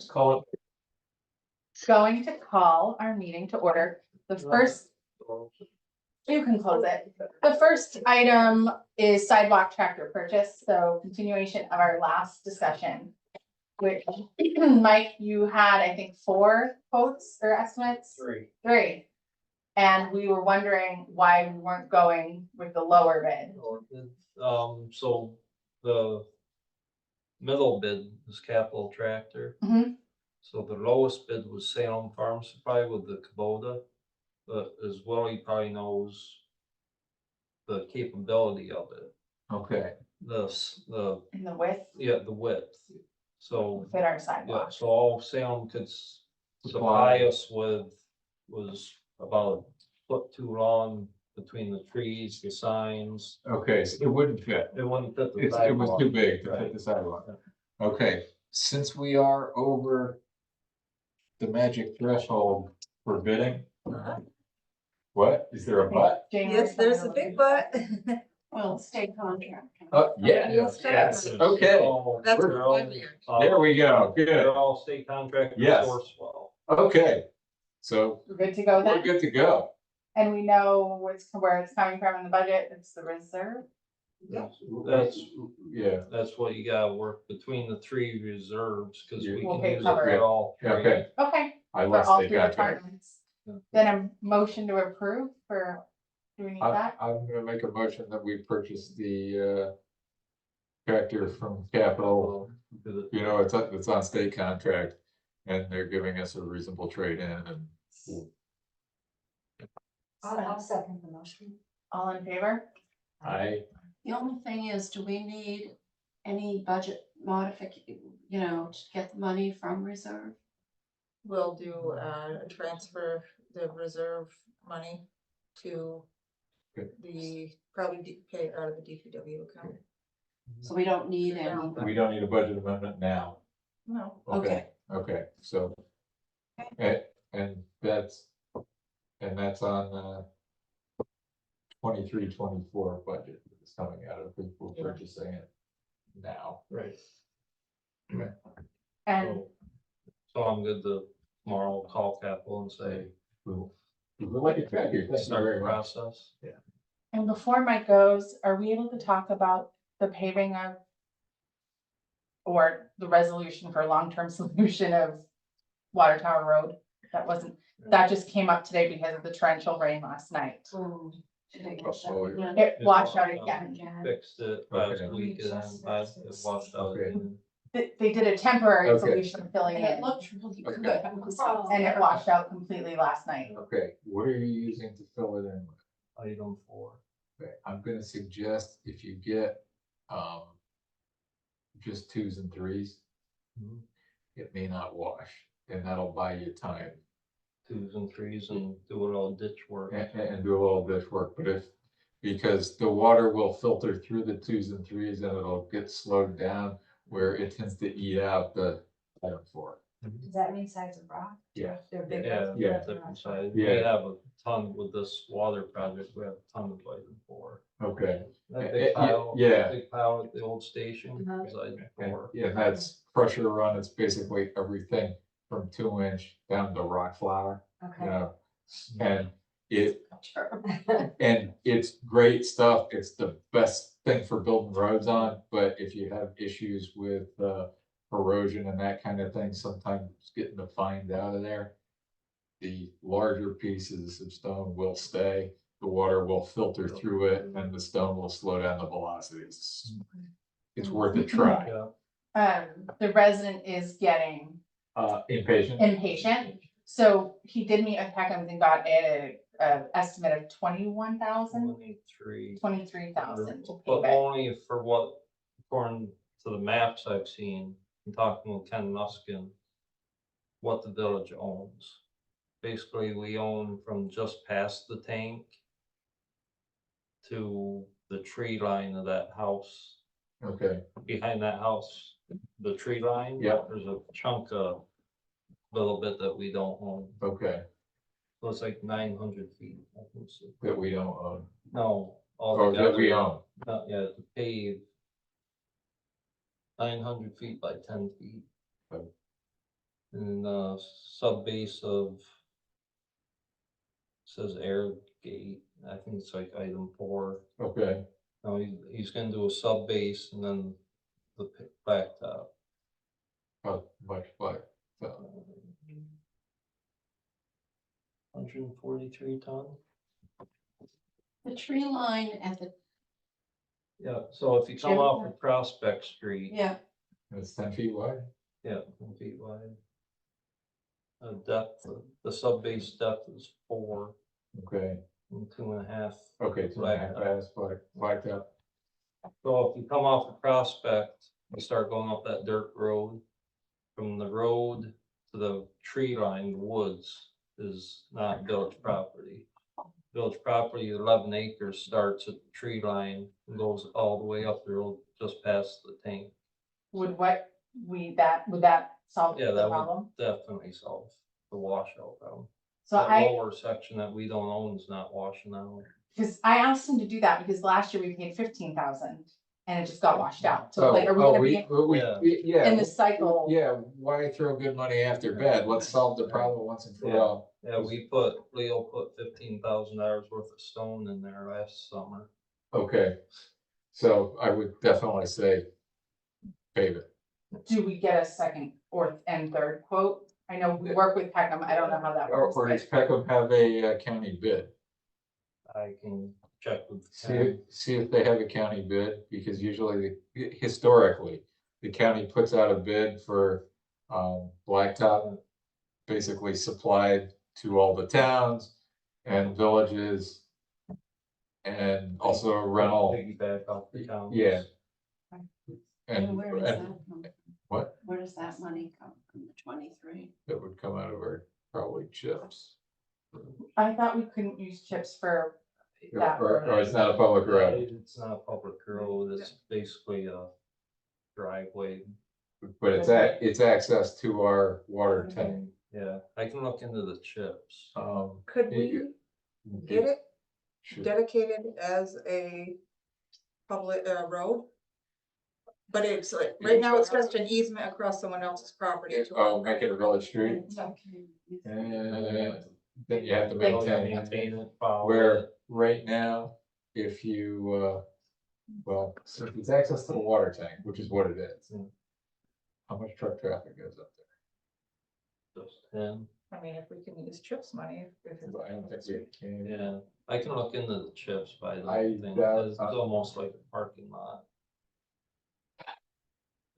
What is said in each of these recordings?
Call Going to call our meeting to order. The first, you can close it. The first item is sidewalk tractor purchase, so continuation of our last discussion. Which, Mike, you had, I think, 4 quotes or estimates? Three. And we were wondering why we weren't going with the lower bid. So the middle bid is Capital Tractor. Mhm. So the lowest bid was Salem Farm Supply with the Kubota. But as well, he probably knows the capability of it. Okay, The In the width, the width. So fit our yeah, sidewalk. so all Salem could supply us with was about a foot too long between the trees, the signs. okay, so it wouldn't fit. It wouldn't fit the It was sidewalk. too big to fit Right. the sidewalk. Okay, since we are over the magic threshold for bidding. What, is there a but? January Yes, there's a 2nd. big but. Well, state contract. Yeah, Yes, yes, It's okay, all- That's they're all, one year. there we go, They're good, all state contract Yes. Sourcewell. okay. So We're good to go we're then, good to go. and we know where it's coming from in the budget, it's the reserve. Yeah, That's what you gotta work between the 3 reserves, cause we We'll can pay use it cover it. for all 3. okay, Okay, I for lost all the 3 contract. departments. Then a motion to approve for, do we need that? I'm gonna make a motion that we purchase the tractor from Capital. You know, it's on state contract, and they're giving us a reasonable trade-in, and I'll second the motion. All in favor? The only thing is, do we need any budget modification, to get the money from reserve? We'll do transfer the reserve money to Good. probably pay out of the DPW account. So we don't need any. No. we don't need a budget amendment now. No. Okay. Okay, so. And that's on 23-24 budget is coming out of, we're Yeah. purchasing it now. Right. And So I'm good to tomorrow call Capital and say, We would like a tractor, thank you start very the much. process. And before Mike goes, are we able to talk about the paving of or the resolution for long-term solution of Water Tower Road? That just came up today because of the torrential rain last night. Oh, It washed out again. Fixed it last Okay. week and then it washed out. Okay. again. They did a temporary Okay. solution filling And it in, looked really good. Okay. and it washed out completely last night. Okay, what are you using to fill it in with? Item 4. Okay, I'm gonna suggest if you get, just 2s and 3s, it may not wash, and that'll buy you time. 2s and 3s and do it all ditch work. And do a little ditch work, but because the water will filter through the 2s and 3s and it'll get slowed down where it tends to eat out the item 4. Does that mean size of rock? Yeah. They're big. Yeah, ones. Yeah. different size. Yeah. We have a ton with this water project, we have a ton of item 4. Okay. That big pile, Yeah. that big pile at the old station Uh-huh. is item And 4. yeah, that's pressure run, it's basically everything from 2-inch down to rock flour, you Okay. know, and and it's great stuff, it's the best thing for building roads on, but if you have issues with erosion and that kind of thing, sometimes getting the fines out of there. The larger pieces of stone will stay, the water will filter through it, and the stone will slow down the velocities. It's worth a try. Yeah. The resident is getting Impatient? impatient, so he did meet with Peckham's and got a estimate of 21,000, 23,000 to But pave it. only for what, according to the maps I've seen, I'm talking with Ken Nuskin, what the village owns. Basically, we own from just past the tank to the tree line of that house. Okay, Behind that house, the tree line. Yeah. There's a chunk of little bit that we don't own. okay, So it's like 900 feet. I think so. that we don't own, No. or that we own, Not yet, to pave 900 feet by 10 feet. And sub base of says air gate, I think it's like item 4. Okay, No, he's gonna do a sub base and then the blacktop. how much like, so, 143 ton. The tree line at the, Yeah, so if you come off of Prospect Street, yeah, it's 10 feet wide? yeah, 10 feet wide. Depth, the sub base depth is 4 Okay, and 2.5. okay, 2.5 asphalt, blacktop, So if you come off of Prospect, you start going up that dirt road. From the road to the tree line, the woods is not village property. Village property, 11 acres starts at the tree line and goes all the way up the road just past the tank. Would would that solve Yeah, the that problem? would definitely solve the washout problem. So That I, lower section that we don't own is not washing out. because I asked him to do that because last year we paid 15,000 and it just got washed out. So oh, like, are we oh, gonna be yeah. in this cycle? Yeah, why throw good money after bad? Let's solve the problem once and for all. Yeah, Leo put $15,000 worth of stone in there last summer. Okay, so I would definitely say pave it. Do we get a second and third quote? I know we work with Peckham. I don't know how that works. Or does but- Peckham have a county bid? I can check with See if they have a county bid, because usually, historically, the county puts out a bid for blacktop. Basically supplied to all the towns and villages. And also a rental, Piggyback off the town. yeah. and And, where does that and come from? what, Where does that money come from, the 23? that would come out of our probably chips. I thought we couldn't use chips for that. Or it's not a public road, It's not a public road, it's basically a driveway. but it's access to our water tank. Yeah, I can look into the chips. Could it- we it- get it should- dedicated as a public, road? But it's like, right now it's just an easement across someone else's property. Oh, make it a village street, Okay. and then you have to Oh, yeah, maintain. maintain it, follow Where it. right now, if you, well, so if it's access to the water tank, which is what it is. Mm. How much truck traffic goes up Just 10. I mean, if we can use CHIPS money, if there? it's. But I don't think we can. Yeah, I can look into the chips by the I thing, doubt- it's almost like a parking lot.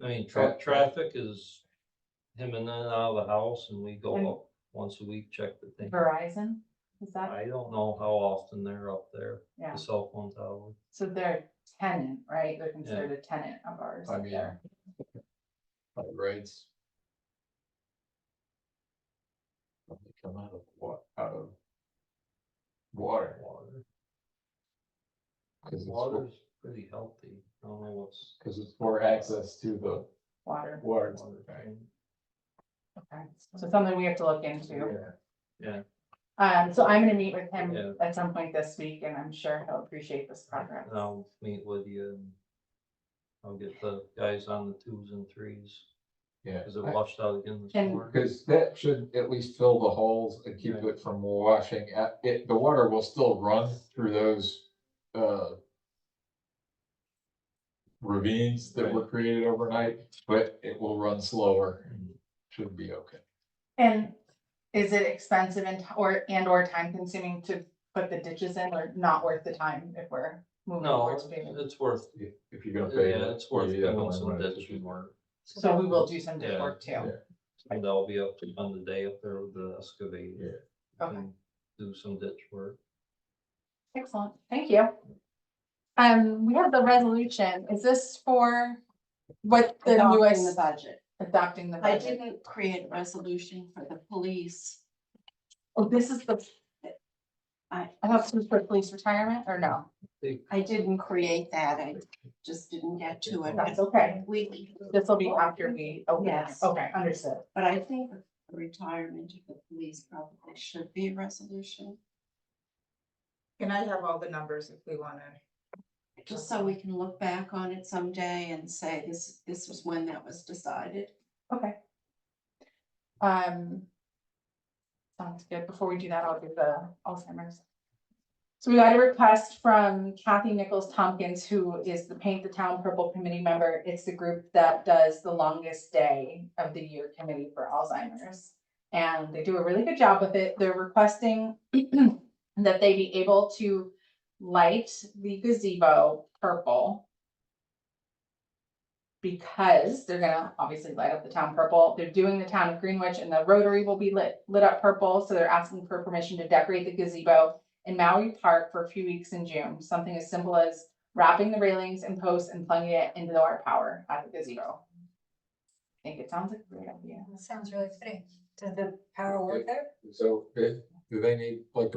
I mean, That- traffic is him in and out of the house and we And- go up once a week, check the thing. Verizon, is that, I don't know how often they're up there, yeah, the cell phone tower. so they're a tenant, right? They're considered a tenant of ours I up mean, there. by rights. They come out of out of water, cause Water's pretty healthy, I don't know what's. it's for access to the Water, water Water tank. okay, so something we have to look into. Yeah. So I'm gonna meet with him Yeah. at some point this week and I'm sure he'll appreciate this progress. And I'll meet with you and I'll get the guys on the 2s and 3s, Yeah. cause it washed out again this And- morning. Cause that should at least fill the holes and keep it from washing, the water will still run through those, ravines that were created overnight, but it will run slower and should be okay. And is it expensive or time consuming to put the ditches in or not worth the time if we're moving No, towards paving? it's worth, If you're gonna pay. yeah, it's worth you doing definitely some want it to ditching be- work. So we will do some ditch Yeah. work too. Yeah. And that'll be up on the day up there with the excavator. Okay. And do some ditch work. Excellent, thank you. We have the resolution, is this for what the Adopting the newest, budget. adopting the I budget? didn't create a resolution for the police. Oh, this is the. I- I thought this was for police retirement, or no? I didn't create that, I just didn't get to it. That's okay, We, this will be after we, okay, Yes. okay, understood. but I think the retirement of the police probably should be a resolution, Can I have all the numbers if we wanna? just so we can look back on it someday and say this was when that was decided. Okay. Sounds good. Before we do that, I'll do the Alzheimer's. So we got a request from Kathy Nichols Tompkins, who is the Paint the Town Purple Committee member. It's the group that does the longest day of the year committee for Alzheimer's. And they do a really good job with it. They're requesting that they be able to light the gazebo purple. Because they're gonna obviously light up the town purple. They're doing the town of Greenwich and the Rotary will be lit up purple. So they're asking for permission to decorate the gazebo in Maui Park for a few weeks in June. Something as simple as wrapping the railings and posts and plugging it into our power at the gazebo. I think it sounds like a great idea. That sounds really fitting. Does the power work there? So, do they need like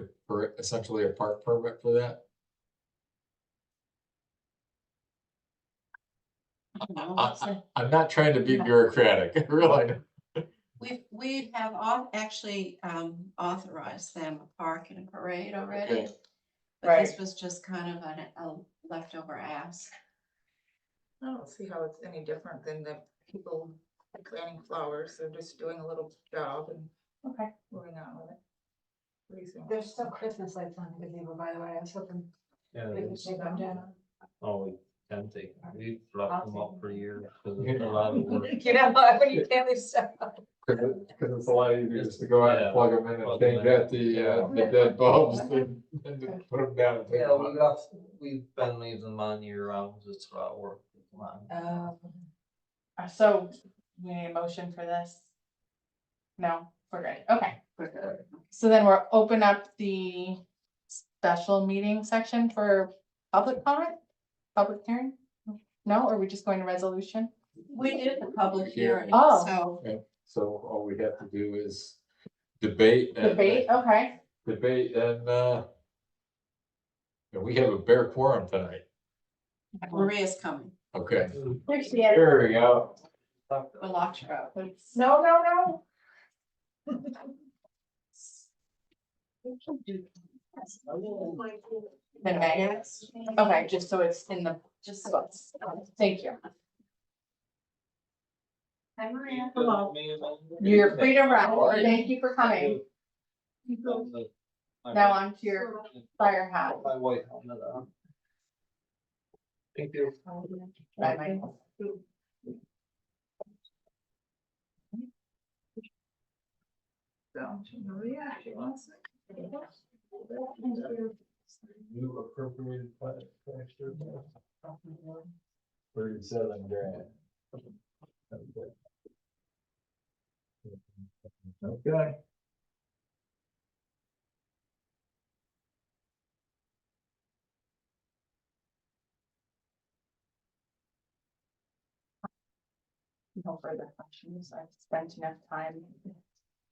essentially a park permit for that? I'm not trying to be bureaucratic, really. We have actually authorized them a park and a parade already. Okay. But this Right. was just kind of a leftover ask. I don't see how it's any different than the people planting flowers. They're just doing a little job and Okay. moving on with it. Pretty soon. There's still Christmas lights on the gazebo, by the way. I was hoping Yeah, we could take them down. oh, we can take, we've left them up for years, because it's a lot of work. You know, when you can't leave stuff. Cause it's a lot easier just to go out and Yeah. plug them in and Plug change 'em in. out the dead bulbs than to put them down and take Yeah, them out. we've been leaving them on year round, 'cause it's a lot of work. Come on. So we need a motion for this? No, we're good. Okay. So then we're open up the special meeting section for public comment, public hearing? No, or are we just going to resolution? We did the public hearing, Oh. so So all we have to do is debate. Debate, okay. Debate and we have a bare quorum tonight. Maria's coming. Okay, Appreciate it. there we go. We'll lock her up. No, no, no. In May. Okay, just so it's in the, Just thank you. Hi, Maria. Hello. You're free to run. Thank you for coming. Now on to your fire hat. My white helmet on. Thank you. Bye, Mike. So, Maria, she wants it. You appropriated $37,000. Okay. No further questions. I've spent enough time.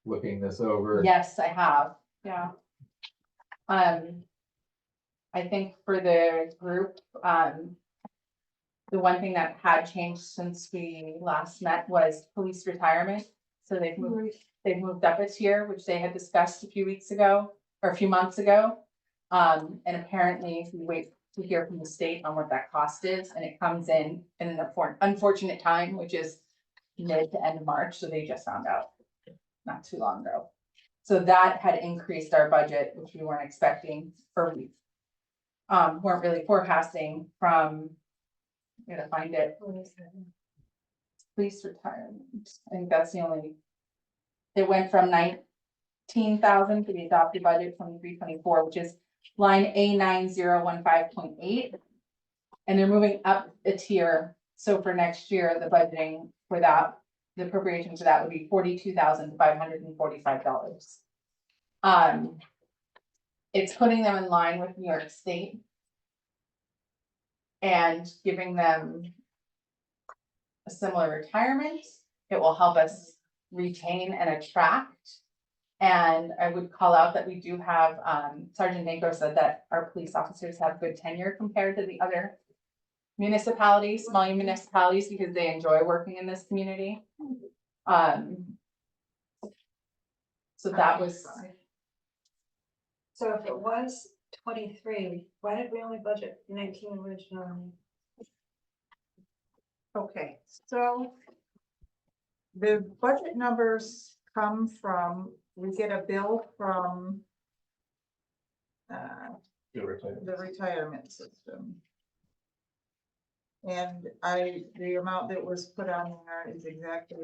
Looking this over. Yes, I have, yeah. I think for the group, the one thing that had changed since we last met was police retirement. So they've moved up a tier, which they had discussed a few weeks ago, or a few months ago. And apparently we wait to hear from the state on what that cost is, and it comes in an unfortunate time, which is mid to end of March, so they just found out not too long ago. So that had increased our budget, which we weren't expecting, or we weren't really forecasting from, I'm gonna find it. Police retirement, I think that's the only. It went from 19,000 to the adopted budget 23-24, which is line A9015.8. And they're moving up a tier, so for next year, the budgeting for that, the appropriation for that would be $42,545. It's putting them in line with New York State. And giving them a similar retirement. It will help us retain and attract. And I would call out that we do have, Sergeant Danko said that our police officers have good tenure compared to the other municipalities, small municipalities, because they enjoy working in this community. So that was, So if it was 23, why did we only budget 19 originally? Okay, so the budget numbers come from, we get a bill from the retirement system. And the amount that was put on there is exactly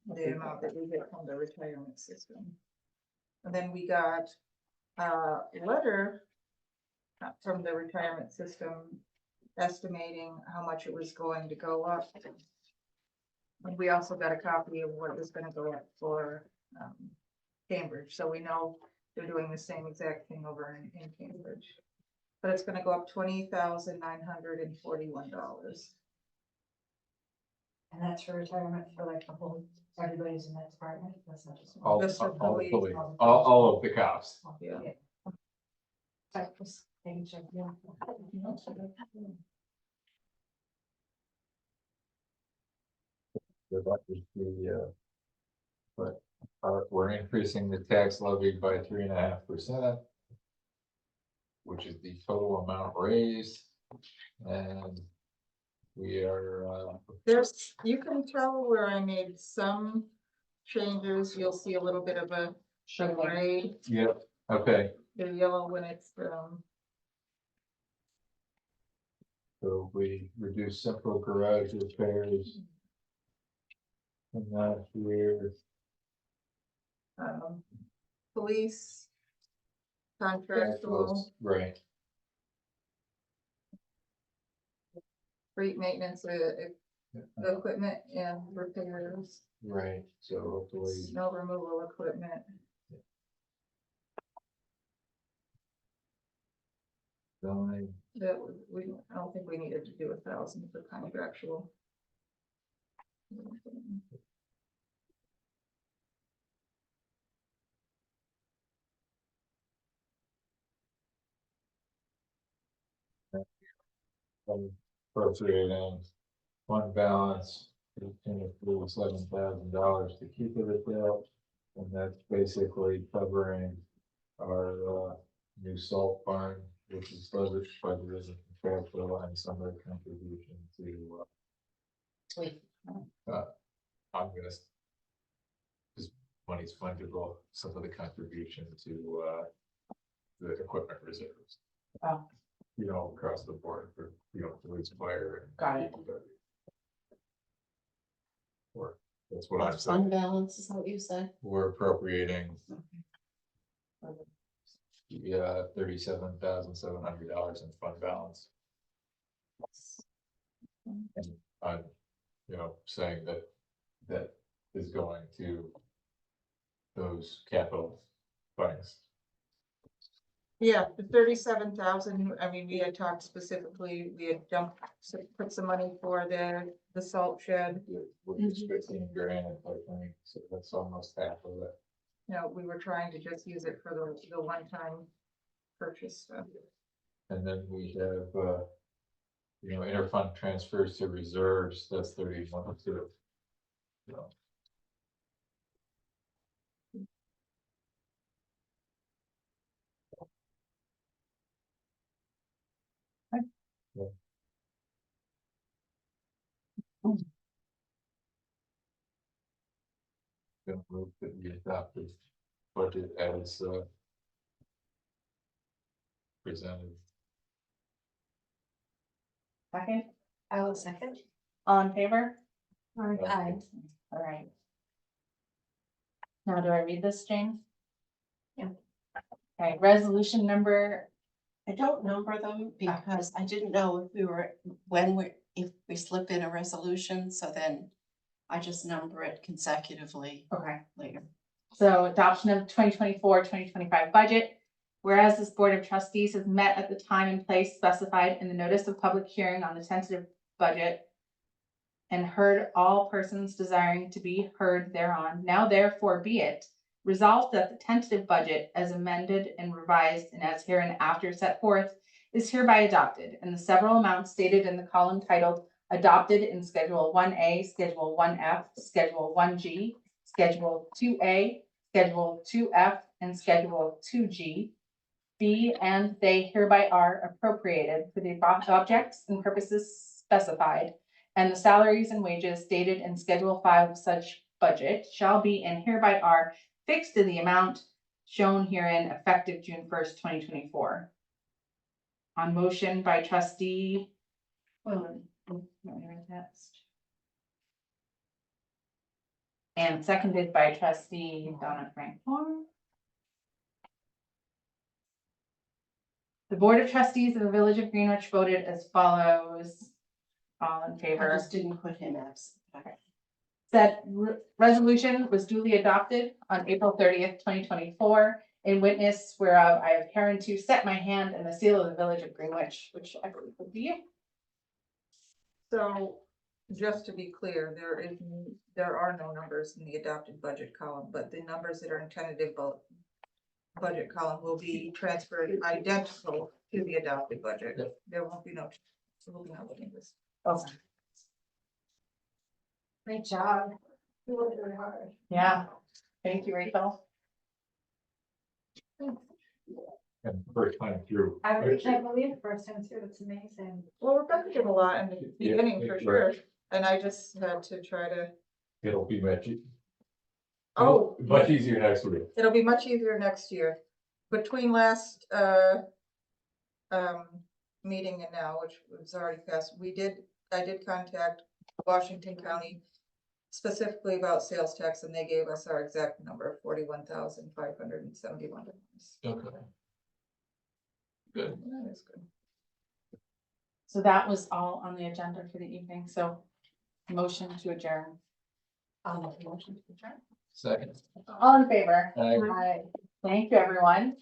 the amount that we get from the retirement system. And then we got a letter from the retirement system estimating how much it was going to go up. And we also got a copy of what it was gonna go up for, Cambridge, so we know they're doing the same exact thing over in Cambridge. But it's gonna go up $20,941. And that's for retirement for like the whole, everybody's in that department, that's not just. All, Just for all, police. all of the cops. Yeah. Sorry, just making sure, yeah. But we're increasing the tax levy by 3.5%. Which is the total amount raised. And we are, There's, you can tell where I made some changes. You'll see a little bit of a gray, yep, okay, the yellow when it's, so we reduce central garage repairs. And last year, police. Contractual, right, street maintenance, equipment and repairs, right, so hopefully, snow removal equipment. zoning, That I don't think we needed to do 1,000 for contractual. appropriating fund balance, $7,000 to keep it at that. And that's basically covering our new salt barn, which is budgeted as a contractual and some of the contribution to I'm gonna. This money's fungible, some of the contribution to the equipment reserves. Oh. You know, across the board for, police, fire. And Got it. DPW. Or, that's what I'm Fund saying, balance, is that what you said? we're appropriating. Yeah, $37,700 in fund balance. And I'm, saying that is going to those capital funds. Yeah, the 37,000, I mean, we had talked specifically, we had put some money for the salt shed. Which is 15 grand, I think, so that's almost half of it. We were trying to just use it for the one-time purchase stuff. And then we have, interfund transfers to reserves, that's 31 too. So, gonna move that we adopt this budget as presented. Second, I will second. all in favor? Aye. All right. Now, do I read this, Jane? Yeah. Okay, resolution number, I don't number them because I didn't know if if we slip in a resolution, so then I just number it consecutively okay, later. so adoption of 2024-2025 budget. Whereas this Board of Trustees has met at the time and place specified in the notice of public hearing on the tentative budget and heard all persons desiring to be heard thereon. Now therefore be it resolved that the tentative budget as amended and revised and as hereinafter set forth is hereby adopted, and the several amounts stated in the column titled adopted in Schedule 1A, Schedule 1F, Schedule 1G, Schedule 2A, Schedule 2F, and Schedule 2G be and they hereby are appropriated for the objects and purposes specified, and the salaries and wages stated in Schedule 5 of such budget shall be and hereby are fixed in the amount shown herein effective June 1st, 2024. On motion by trustee. Let me write that. And seconded by trustee Donna Frankhorn. The Board of Trustees of the Village of Greenwich voted as follows. All in I favor. just didn't put him absent. Okay. That resolution was duly adopted on April 30th, 2024. In witness whereof I have hereunto set my hand and the seal of the Village of Greenwich, which I believe would be you. So, just to be clear, there are no numbers in the adopted budget column, but the numbers that are in tentative budget column will be transferred identical to the adopted budget. There won't be no changes. Okay. Great job. You worked really hard. Yeah, thank you, Rachel. And first time through. I really can't believe the first time through, it's amazing. Well, Rebecca did a lot in the Yeah, beginning for right. sure, and I just had to try to, It'll be much. oh, Much easier next week. it'll be much easier next year. Between last, meeting and now, which was already passed, I did contact Washington County specifically about sales tax, and they gave us our exact number, $41,571. Okay. Good. That is good. So that was all on the agenda for the evening, so motion to adjourn. I'll make a motion to adjourn. Second. All in favor? Aye. Aye. Thank you, everyone.